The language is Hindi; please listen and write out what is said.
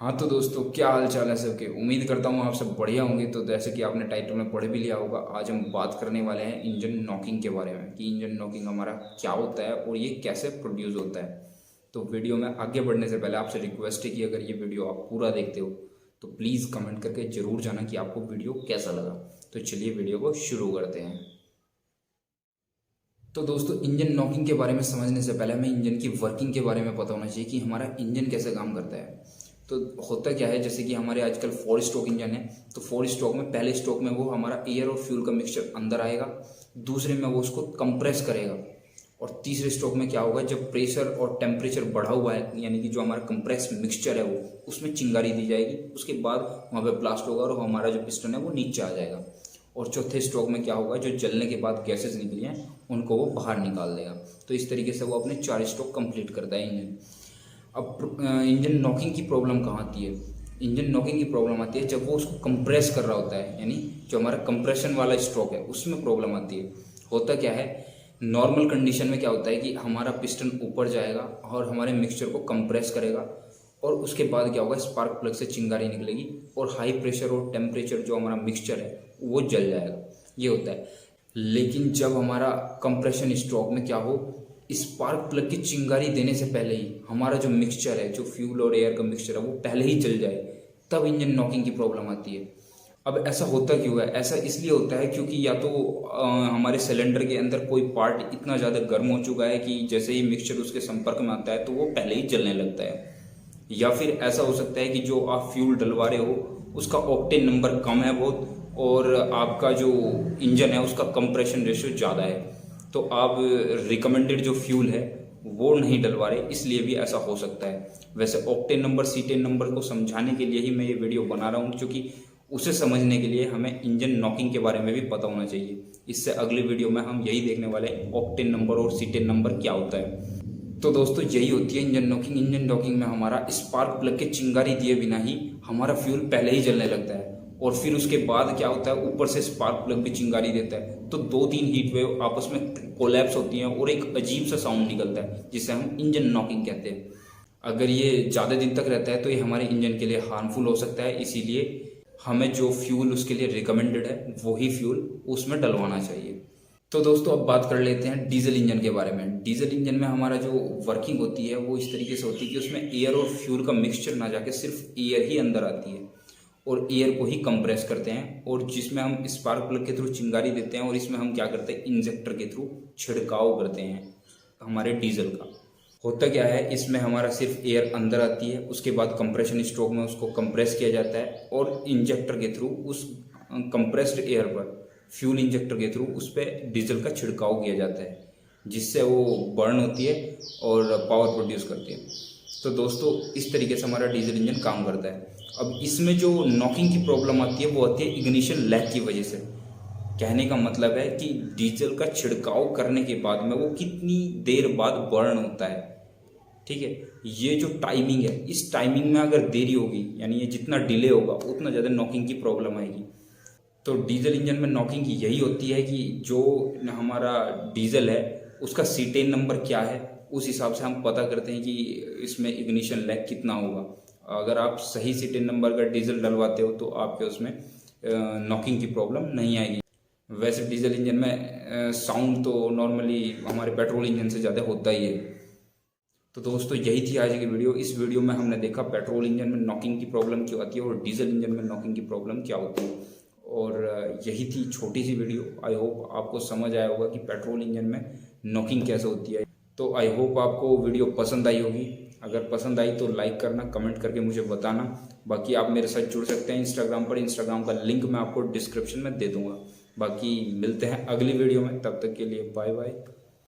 हाँ तो दोस्तों, क्या हाल चाल है सबके। उम्मीद करता हूँ आप सब बढ़िया होंगे। तो जैसे कि आपने टाइटल में पढ़ भी लिया होगा, आज हम बात करने वाले हैं इंजन नॉकिंग के बारे में कि इंजन नॉकिंग हमारा क्या होता है और ये कैसे प्रोड्यूस होता है। तो वीडियो में आगे बढ़ने से पहले आपसे रिक्वेस्ट है कि अगर ये वीडियो आप पूरा देखते हो तो प्लीज़ कमेंट करके ज़रूर जाना कि आपको वीडियो कैसा लगा। तो चलिए वीडियो को शुरू करते हैं। तो दोस्तों, इंजन नॉकिंग के बारे में समझने से पहले हमें इंजन की वर्किंग के बारे में पता होना चाहिए कि हमारा इंजन कैसे काम करता है। तो होता क्या है, जैसे कि हमारे आजकल 4 स्ट्रोक इंजन है। तो 4 स्ट्रोक में पहले स्ट्रोक में वो हमारा एयर और फ्यूल का मिक्सचर अंदर आएगा, दूसरे में वो उसको कंप्रेस करेगा, और तीसरे स्ट्रोक में क्या होगा, जब प्रेशर और टेम्परेचर बढ़ा हुआ है यानी कि जो हमारा कंप्रेस मिक्सचर है वो उसमें चिंगारी दी जाएगी, उसके बाद वहाँ पे ब्लास्ट होगा और हमारा जो पिस्टन है वो नीचे आ जाएगा। और चौथे स्ट्रोक में क्या होगा, जो जलने के बाद गैसेस निकली हैं उनको वो बाहर निकाल देगा। तो इस तरीके से वो अपने 4 स्ट्रोक कंप्लीट करता है इंजन। अब इंजन नॉकिंग की प्रॉब्लम कहाँ आती है। इंजन नॉकिंग की प्रॉब्लम आती है जब वो उसको कंप्रेस कर रहा होता है, यानी जो हमारा कंप्रेशन वाला स्ट्रोक है उसमें प्रॉब्लम आती है। होता क्या है, नॉर्मल कंडीशन में क्या होता है कि हमारा पिस्टन ऊपर जाएगा और हमारे मिक्सचर को कंप्रेस करेगा, और उसके बाद क्या होगा, स्पार्क प्लग से चिंगारी निकलेगी और हाई प्रेशर और टेम्परेचर जो हमारा मिक्सचर है वो जल जाएगा। ये होता है। लेकिन जब हमारा कंप्रेशन स्ट्रोक में क्या हो, स्पार्क प्लग की चिंगारी देने से पहले ही हमारा जो मिक्सचर है, जो फ्यूल और एयर का मिक्सचर है वो पहले ही जल जाए, तब इंजन नॉकिंग की प्रॉब्लम आती है। अब ऐसा होता क्यों है? ऐसा इसलिए होता है क्योंकि या तो हमारे सिलेंडर के अंदर कोई पार्ट इतना ज़्यादा गर्म हो चुका है कि जैसे ही मिक्सचर उसके संपर्क में आता है तो वो पहले ही जलने लगता है, या फिर ऐसा हो सकता है कि जो आप फ्यूल डलवा रहे हो उसका ऑक्टेन नंबर कम है बहुत, और आपका जो इंजन है उसका कंप्रेशन रेशियो ज़्यादा है, तो आप रिकमेंडेड जो फ्यूल है वो नहीं डलवा रहे, इसलिए भी ऐसा हो सकता है। वैसे ऑक्टेन नंबर, सीटेन नंबर को समझाने के लिए ही मैं ये वीडियो बना रहा हूँ, क्योंकि उसे समझने के लिए हमें इंजन नॉकिंग के बारे में भी पता होना चाहिए। इससे अगली वीडियो में हम यही देखने वाले हैं, ऑक्टेन नंबर और सीटेन नंबर क्या होता है। तो दोस्तों, यही होती है इंजन नॉकिंग। इंजन नॉकिंग में हमारा स्पार्क प्लग के चिंगारी दिए बिना ही हमारा फ्यूल पहले ही जलने लगता है, और फिर उसके बाद क्या होता है, ऊपर से स्पार्क प्लग भी चिंगारी देता है, तो 2-3 हीट वेव आपस में कोलैप्स होती हैं और एक अजीब सा साउंड निकलता है जिसे हम इंजन नॉकिंग कहते हैं। अगर ये ज़्यादा दिन तक रहता है तो ये हमारे इंजन के लिए हार्मफुल हो सकता है, इसीलिए हमें जो फ्यूल उसके लिए रिकमेंडेड है वही फ्यूल उसमें डलवाना चाहिए। तो दोस्तों, अब बात कर लेते हैं डीजल इंजन के बारे में। डीजल इंजन में हमारा जो वर्किंग होती है वो इस तरीके से होती है कि उसमें एयर और फ्यूल का मिक्सचर ना जाके सिर्फ एयर ही अंदर आती है, और एयर को ही कंप्रेस करते हैं, और जिसमें हम स्पार्क प्लग के थ्रू चिंगारी देते हैं, और इसमें हम क्या करते हैं, इंजेक्टर के थ्रू छिड़काव करते हैं हमारे डीजल का। होता क्या है, इसमें हमारा सिर्फ एयर अंदर आती है, उसके बाद कंप्रेशन स्ट्रोक में उसको कंप्रेस किया जाता है, और इंजेक्टर के थ्रू उस कंप्रेस्ड एयर पर, फ्यूल इंजेक्टर के थ्रू उस पर डीजल का छिड़काव किया जाता है, जिससे वो बर्न होती है और पावर प्रोड्यूस करती है। तो दोस्तों, इस तरीके से हमारा डीजल इंजन काम करता है। अब इसमें जो नॉकिंग की प्रॉब्लम आती है वो आती है इग्निशन लैग की वजह से। कहने का मतलब है कि डीजल का छिड़काव करने के बाद में वो कितनी देर बाद बर्न होता है। ठीक है, ये जो टाइमिंग है, इस टाइमिंग में अगर देरी होगी, यानी ये जितना डिले होगा उतना ज़्यादा नॉकिंग की प्रॉब्लम आएगी। तो डीजल इंजन में नॉकिंग की यही होती है कि जो हमारा डीजल है उसका सीटेन नंबर क्या है, उस हिसाब से हम पता करते हैं कि इसमें इग्निशन लैग कितना होगा। अगर आप सही सीटेन नंबर का डीजल डलवाते हो तो आपके उसमें नॉकिंग की प्रॉब्लम नहीं आएगी। वैसे डीजल इंजन में साउंड तो नॉर्मली हमारे पेट्रोल इंजन से ज़्यादा होता ही है। तो दोस्तों, यही थी आज की वीडियो। इस वीडियो में हमने देखा पेट्रोल इंजन में नॉकिंग की प्रॉब्लम क्यों आती है और डीजल इंजन में नॉकिंग की प्रॉब्लम क्या होती है, और यही थी छोटी सी वीडियो। आई होप आपको समझ आया होगा कि पेट्रोल इंजन में नॉकिंग कैसे होती है। तो आई होप आपको वीडियो पसंद आई होगी। अगर पसंद आई तो लाइक करना, कमेंट करके मुझे बताना। बाकी आप मेरे साथ जुड़ सकते हैं इंस्टाग्राम पर। इंस्टाग्राम का लिंक मैं आपको डिस्क्रिप्शन में दे दूंगा। बाकी मिलते हैं अगली वीडियो में, तब तक के लिए बाय बाय।